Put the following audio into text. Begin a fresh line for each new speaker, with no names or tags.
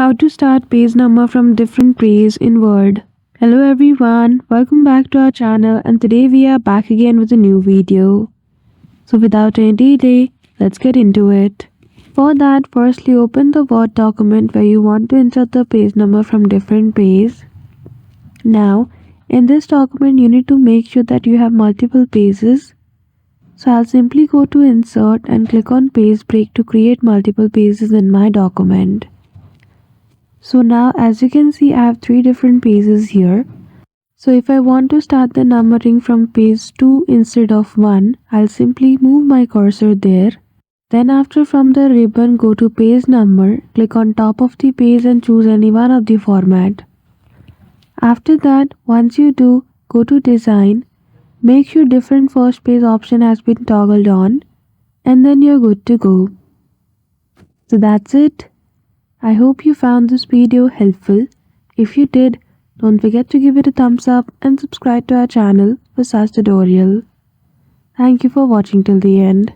How to start page number from different page in Word. Hello everyone, welcome back to our channel and today we are back again with a new video. So without any delay, let's get into it. For that, firstly open the Word document where you want to insert the page number from different pages. Now, in this document you need to make sure that you have multiple pages. So I'll simply go to insert and click on page break to create multiple pages in my document. So now as you can see I have 3 different pages here. So if I want to start the numbering from page 2 instead of 1, I'll simply move my cursor there. Then after from the ribbon go to page number, click on top of the page and choose any one of the format. After that, once you do, go to design, make sure different first page option has been toggled on and then you're good to go. So that's it. I hope you found this video helpful. If you did, don't forget to give it a thumbs up and subscribe to our channel for such tutorial. Thank you for watching till the end.